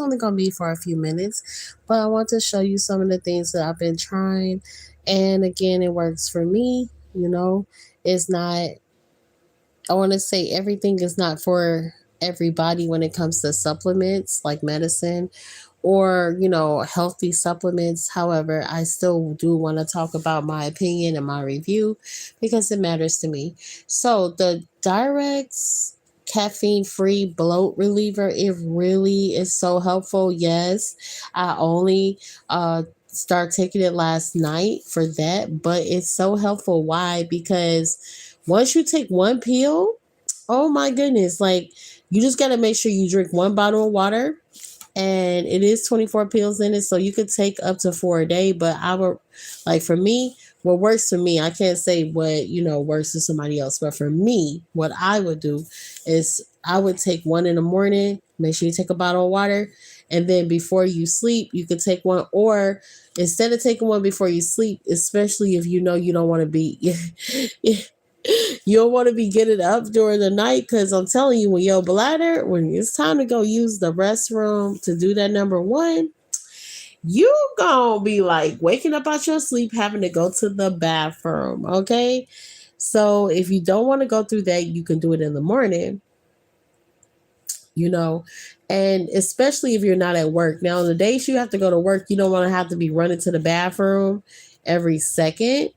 only going to be for a few minutes, but I want to show you some of the things that I've been trying. And again, it works for me. It's not, I want to say everything is not for everybody when it comes to supplements like medicine or healthy supplements. However, I still do want to talk about my opinion and my review because it matters to me. So the Direx caffeine free bloat reliever, it really is so helpful. Yes, I only start taking it last night for that, but it's so helpful. Why? Because once you take one pill, oh my goodness, like you just got to make sure you drink one bottle of water, and it is 24 pills in it, so you could take up to 4 a day. But I would, like, for me, what works for me, I can't say what works for somebody else, but for me, what I would do is I would take one in the morning, make sure you take a bottle of water, and then before you sleep you could take one. Or instead of taking one before you sleep, especially if you don't want to be you don't want to be getting up during the night, because I'm telling you, when your bladder, when it's time to go use the restroom to do that number one, you gonna be like waking up out your sleep having to go to the bathroom. Okay, so if you don't want to go through that, you can do it in the morning, and especially if you're not at work. Now, on the days you have to go to work, you don't want to have to be running to the bathroom every second.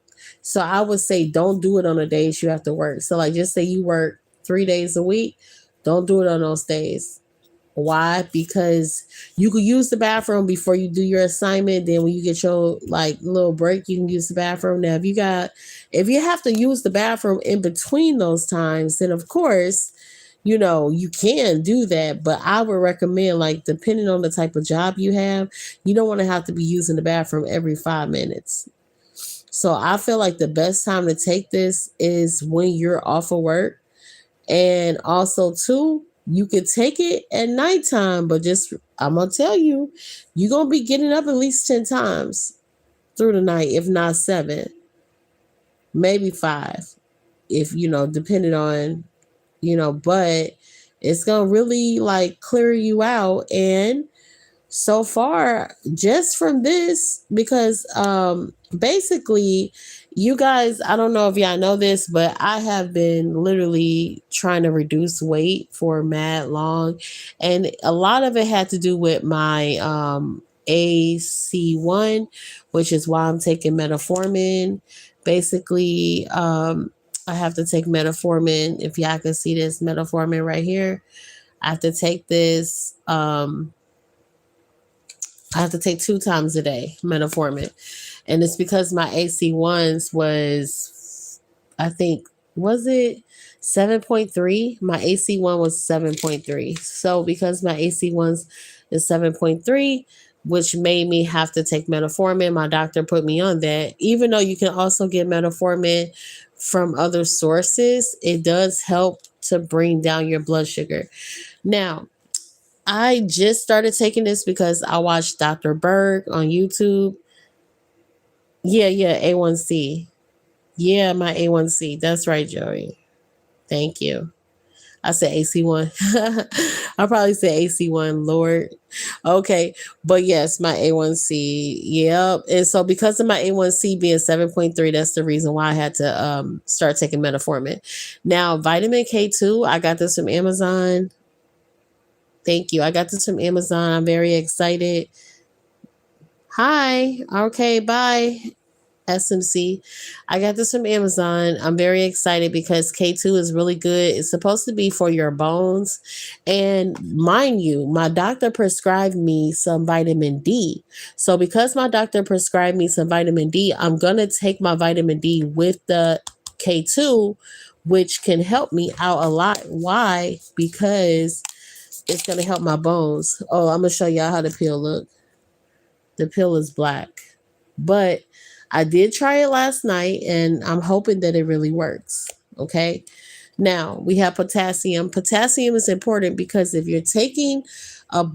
So I would say don't do it on the days you have to work. So like, just say you work 3 days a week, don't do it on those days. Why? Because you could use the bathroom before you do your assignment. Then when you get your little break, you can use the bathroom. Now, if you have to use the bathroom in between those times, then of course, you can do that. But I would recommend, like, depending on the type of job you don't want to have to be using the bathroom every 5 minutes. So I feel like the best time to take this is when you're off of work. And also, too, you could take it at nighttime, but I'm going to tell you, you're going to be getting up at least 10 times through the night, if not 7, maybe 5, if, depending on, but it's going to really clear you out. And so far, just from this, because basically, you guys, I don't know if y'all know this, but I have been literally trying to reduce weight for mad long, and a lot of it had to do with my AC1, which is why I'm taking metformin. Basically, I have to take metformin. If y'all can see this metformin right here, I have to take this. I have to take 2 times a day metformin, and it's because my AC1s was, I think, was it 7.3? My AC1 was 7.3. So because my AC1s is 7.3, which made me have to take metformin, my doctor put me on that. Even though you can also get metformin from other sources, it does help to bring down your blood sugar. Now, I just started taking this because I watched Dr. Berg on YouTube. Yeah, A1C. Yeah, my A1C. That's right, Joey. Thank you. I said AC1. I probably said AC1, Lord. Okay, but yes, my A1C. Yep. And so because of my A1C being 7.3, that's the reason why I had to start taking metformin. Now, vitamin K2, I got this from Amazon. Thank you. I got this from Amazon. I'm very excited. Hi. Okay, bye. SMC. I got this from Amazon. I'm very excited because K2 is really good. It's supposed to be for your bones. And mind you, my doctor prescribed me some vitamin D. So because my doctor prescribed me some vitamin D, I'm going to take my vitamin D with the K2, which can help me out a lot. Why? Because it's going to help my bones. Oh, I'm going to show y'all how the pill look. The pill is black. But I did try it last night, and I'm hoping that it really works. Okay. Now, we have potassium. Potassium is important because if you're taking a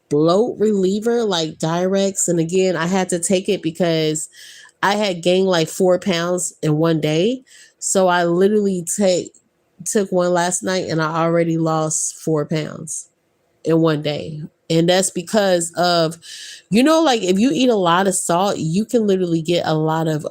bloat reliever like Direx, and again, I had to take it because I had gained like 4 pounds in one day. So I literally took one last night, and I already lost 4 pounds in one day. And that's because of, like if you eat a lot of salt, you can literally get a lot of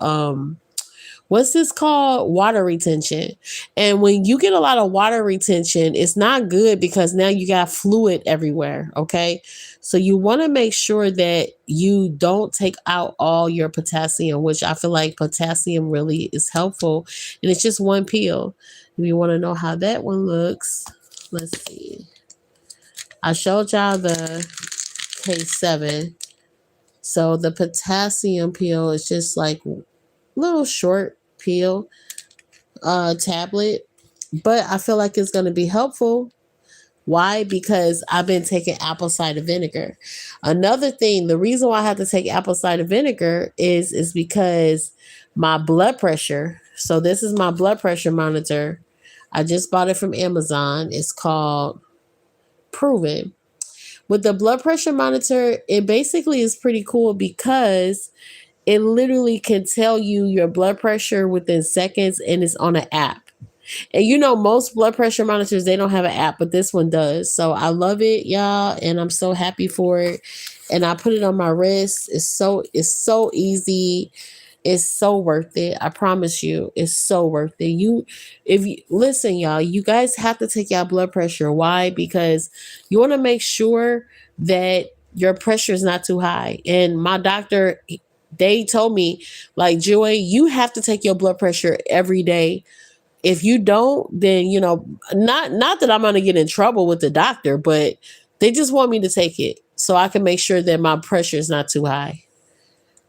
what's this called? Water retention. And when you get a lot of water retention, it's not good because now you got fluid everywhere. Okay. So you want to make sure that you don't take out all your potassium, which I feel like potassium really is helpful. And it's just one pill. If you want to know how that one looks, let's see. I showed y'all the K7. So the potassium pill is just like little short pill tablet, but I feel like it's going to be helpful. Why? Because I've been taking apple cider vinegar. Another thing, the reason why I have to take apple cider vinegar is because my blood pressure. So this is my blood pressure monitor. I just bought it from Amazon. It's called Proven. With the blood pressure monitor, it basically is pretty cool because it literally can tell you your blood pressure within seconds, and it's on an app. And most blood pressure monitors, they don't have an app, but this one does. So I love it, y'all, and I'm so happy for it. And I put it on my wrist. It's so easy. It's so worth it. I promise you, it's so worth it. If you listen, y'all, you guys have to take your blood pressure. Why? Because you want to make sure that your pressure is not too high. And my doctor, they told me, like, Joy, you have to take your blood pressure every day. If you don't, then not that I'm gonna get in trouble with the doctor, but they just want me to take it so I can make sure that my pressure is not too high.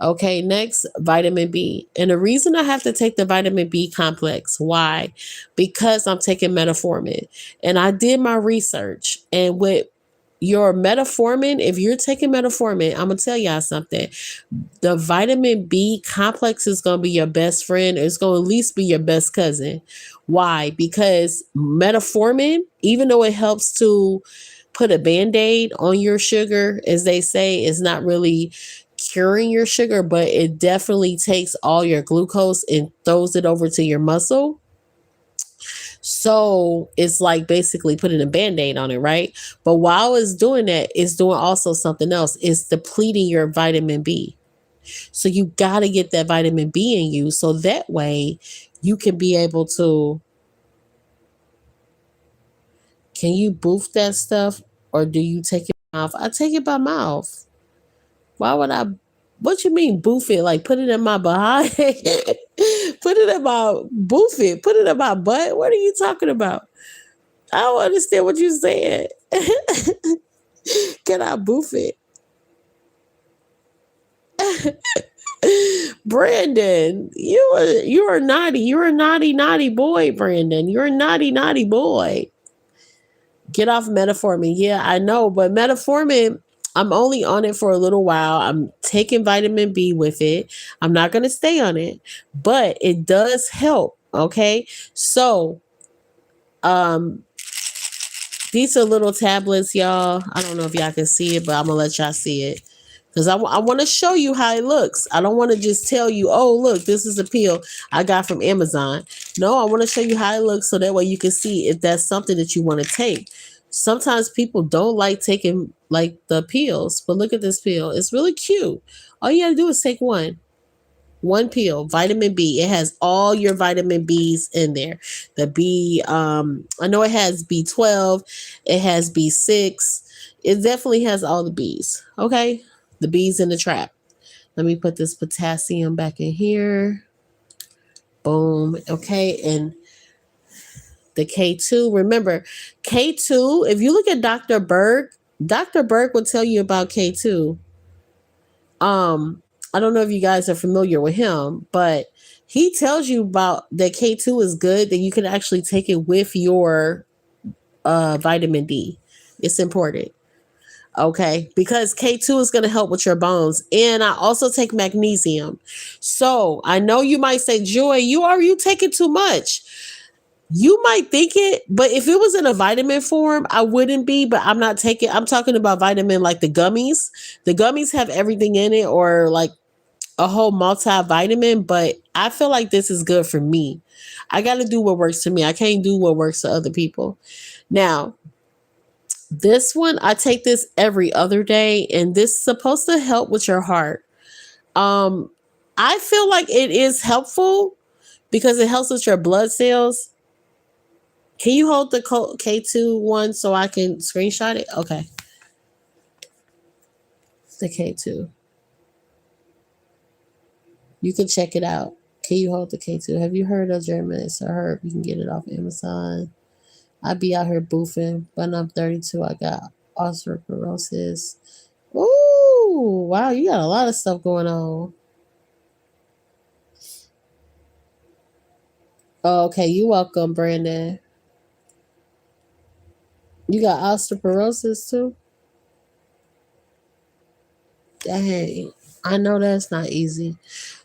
Okay, next, vitamin B. And the reason I have to take the vitamin B complex, why? Because I'm taking metformin. And I did my research. And with your metformin, if you're taking metformin, I'm going to tell y'all something. The vitamin B complex is going to be your best friend. It's going to at least be your best cousin. Why? Because metformin, even though it helps to put a Band-Aid on your sugar, as they say, is not really curing your sugar, but it definitely takes all your glucose and throws it over to your muscle. So it's like basically putting a Band-Aid on it, right? But while it's doing that, it's doing also something else. It's depleting your vitamin B. So you got to get that vitamin B in you. So that way you can be able to, can you boof that stuff, or do you take it by mouth? I take it by mouth. Why would I? What you mean boof it? Like put it in my behind? Put it in my boof it. Put it in my butt. What are you talking about? I don't understand what you said. Can I boof it? Brandon, you are naughty. You're a naughty boy, Brandon. You're a naughty boy. Get off metformin. Yeah, I know, but metformin, I'm only on it for a little while. I'm taking vitamin B with it. I'm not going to stay on it, but it does help. Okay. So, these are little tablets, y'all. I don't know if y'all can see it, but I'm going to let y'all see it. Because I want to show you how it looks. I don't want to just tell you, oh, look, this is a pill I got from Amazon. No, I want to show you how it looks so that way you can see if that's something that you want to take. Sometimes people don't like taking like the pills, but look at this pill. It's really cute. All you got to do is take one pill, vitamin B. It has all your vitamin B's in there. The B, I know it has B12. It has B6. It definitely has all the B's. Okay. The bees in the trap. Let me put this potassium back in here. Boom. Okay. And the K2, remember K2, if you look at Dr. Berg will tell you about K2. I don't know if you guys are familiar with him, but he tells you about that K2 is good, that you can actually take it with your vitamin D. It's important. Okay, because K2 is going to help with your bones. And I also take magnesium. So I know you might say, Joy, you taking too much. You might think it, but if it was in a vitamin form, I wouldn't be, but I'm talking about vitamin like the gummies. The gummies have everything in it, or like a whole multivitamin, but I feel like this is good for me. I got to do what works for me. I can't do what works for other people. Now, This one, I take this every other day, and this is supposed to help with your heart. Um, I feel like it is helpful because it helps with your blood cells. Can you hold the K2 one so I can screenshot it? Okay. The K2. You can check it out. Can you hold the K2? Have you heard of Germans or herb? You can get it off Amazon. I be out here boofing, but I'm 32. I got osteoporosis. Ooh, wow, you got a lot of stuff going on. Oh, okay, you welcome, Brandon. You got osteoporosis too? Dang, I know that's not easy.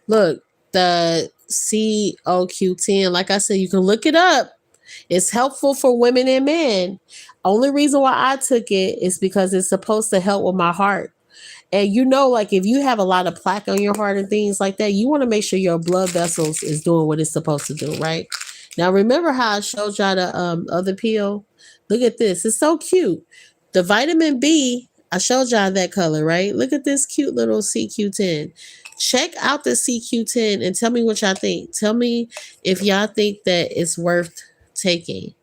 Look, the COQ10, like I said, you can look it up. It's helpful for women and men. Only reason why I took it is because it's supposed to help with my heart. And you know, like if you have a lot of plaque on your heart and things like that, you want to make sure your blood vessels is doing what it's supposed to do, right? Now, remember how I showed y'all the other pill? Look at this. It's so cute. The vitamin B, I showed y'all that color, right? Look at this cute little CQ10. Check out the CQ10 and tell me what y'all think. Tell me if y'all think that it's worth taking.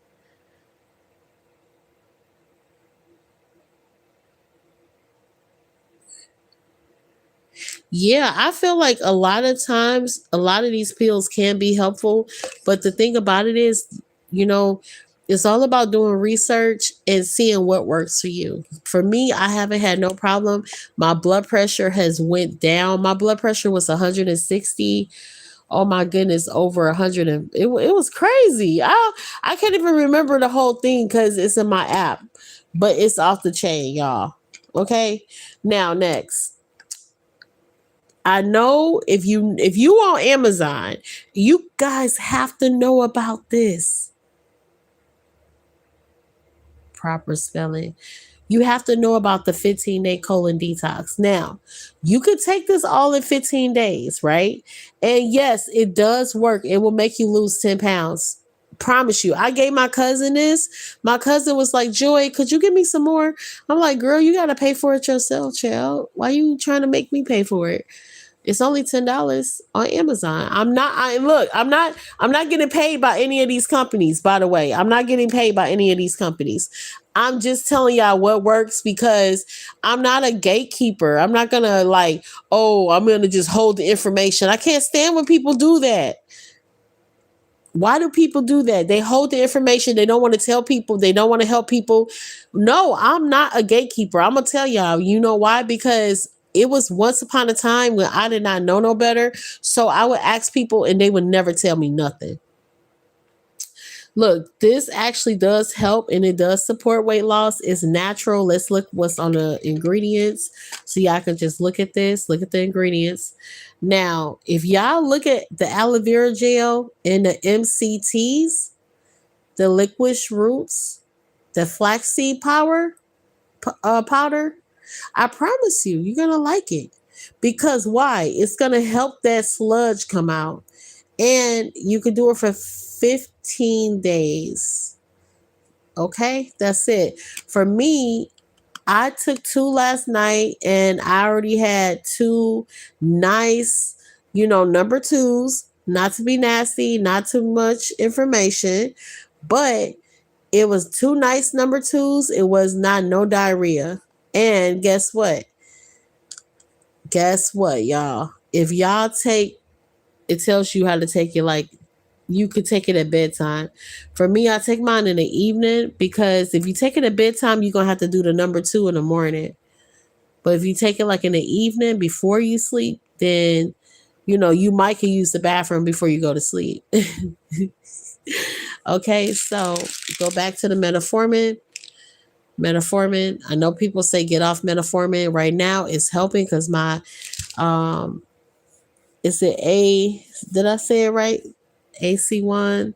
Yeah, I feel like a lot of times, a lot of these pills can be helpful. But the thing about it is, you know, it's all about doing research and seeing what works for you. For me, I haven't had no problem. My blood pressure has went down. My blood pressure was 160. Oh my goodness, over 100. And it was crazy. I can't even remember the whole thing because it's in my app, but it's off the chain, y'all. Okay. Now, next. I know if you on Amazon, you guys have to know about this. Proper spelling. You have to know about the 15-day colon detox. Now, you could take this all in 15 days, right? And yes, it does work. It will make you lose 10 pounds. Promise you. I gave my cousin this. My cousin was like, Joy, could you give me some more? I'm like, girl, you got to pay for it yourself, child. Why you trying to make me pay for it? It's only $10 on Amazon. I'm not getting paid by any of these companies, by the way. I'm not getting paid by any of these companies. I'm just telling y'all what works because I'm not a gatekeeper. I'm not gonna like, oh, I'm gonna just hold the information. I can't stand when people do that. Why do people do that? They hold the information. They don't want to tell people. They don't want to help people. No, I'm not a gatekeeper. I'm going to tell y'all. You know why? Because it was once upon a time when I did not know no better. So I would ask people and they would never tell me nothing. Look, this actually does help and it does support weight loss. It's natural. Let's look what's on the ingredients. So y'all can just look at this, look at the ingredients. Now, if y'all look at the aloe vera gel and the MCTs, the licorice roots, the flaxseed powder, I promise you, you're going to like it. Because why? It's going to help that sludge come out. And you can do it for 15 days. Okay, that's it. For me, I took 2 last night and I already had 2 nice, number 2s. Not to be nasty, not too much information, but it was 2 nice number 2s. It was not no diarrhea. And guess what? Guess what, y'all? If y'all take, it tells you how to take it like you could take it at bedtime. For me, I take mine in the evening because if you take it at bedtime, you're going to have to do the number 2 in the morning. But if you take it like in the evening before you sleep, then, you might can use the bathroom before you go to sleep. Okay, so go back to the metformin. Metformin. I know people say get off metformin. Right now, it's helping because my, is it did I say it right? AC1,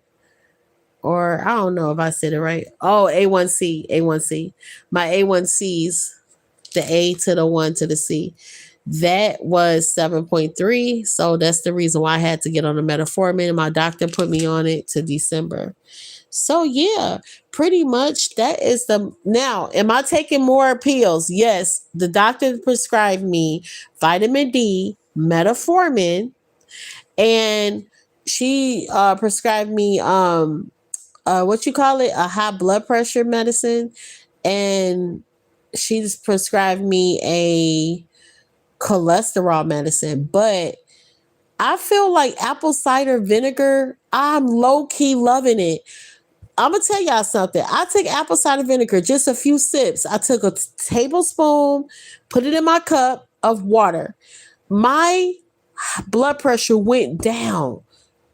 or I don't know if I said it right. Oh, A1C. My A1Cs, the A to the 1 to the C. That was 7.3. So that's the reason why I had to get on the metformin. My doctor put me on it to December. So yeah, pretty much that is the now. Am I taking more pills? Yes. The doctor prescribed me vitamin D, metformin, and she prescribed me what you call it, a high blood pressure medicine, and she's prescribed me a cholesterol medicine. But I feel like apple cider vinegar, I'm low key loving it. I'm gonna tell y'all something. I took apple cider vinegar, just a few sips. I took a tablespoon, put it in my cup of water. My blood pressure went down.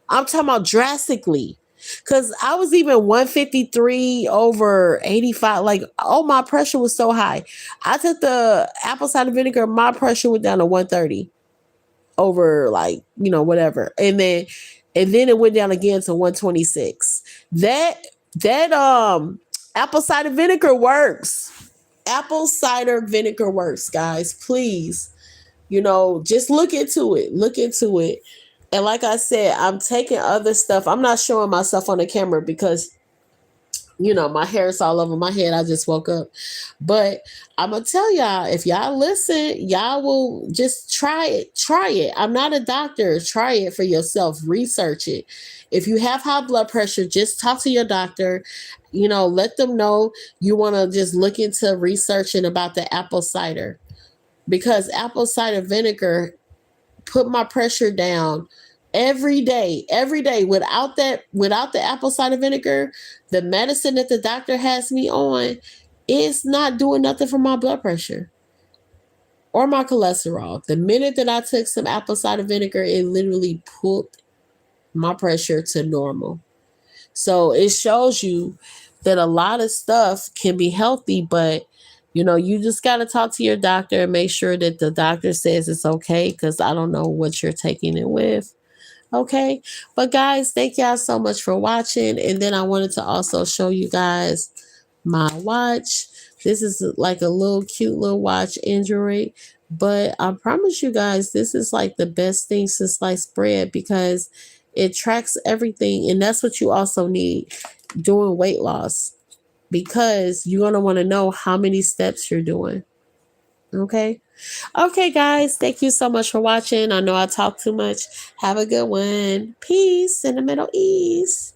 I'm talking about drastically. Cause I was even 153 over 85. Like, oh, my pressure was so high. I took the apple cider vinegar, my pressure went down to 130 over, like, whatever. And then it went down again to 126. That apple cider vinegar works. Apple cider vinegar works, guys. Please, just look into it. Look into it. And like I said, I'm taking other stuff. I'm not showing myself on the camera because my hair is all over my head. I just woke up. But I'm going to tell y'all, if y'all listen, y'all will just try it. Try it. I'm not a doctor. Try it for yourself. Research it. If you have high blood pressure, just talk to your doctor. Let them know you want to just look into researching about the apple cider. Because apple cider vinegar put my pressure down every day without the apple cider vinegar. The medicine that the doctor has me on is not doing nothing for my blood pressure or my cholesterol. The minute that I took some apple cider vinegar, it literally pulled my pressure to normal. So it shows you that a lot of stuff can be healthy, but you just got to talk to your doctor and make sure that the doctor says it's okay, because I don't know what you're taking it with. Okay. But guys, thank y'all so much for watching. And then I wanted to also show you guys my watch. This is like a little cute little watch, Android. But I promise you guys, this is like the best thing since sliced bread, because it tracks everything. And that's what you also need doing weight loss, because you're going to want to know how many steps you're doing. Okay. Okay, guys. Thank you so much for watching. I know I talk too much. Have a good one. Peace in the Middle East.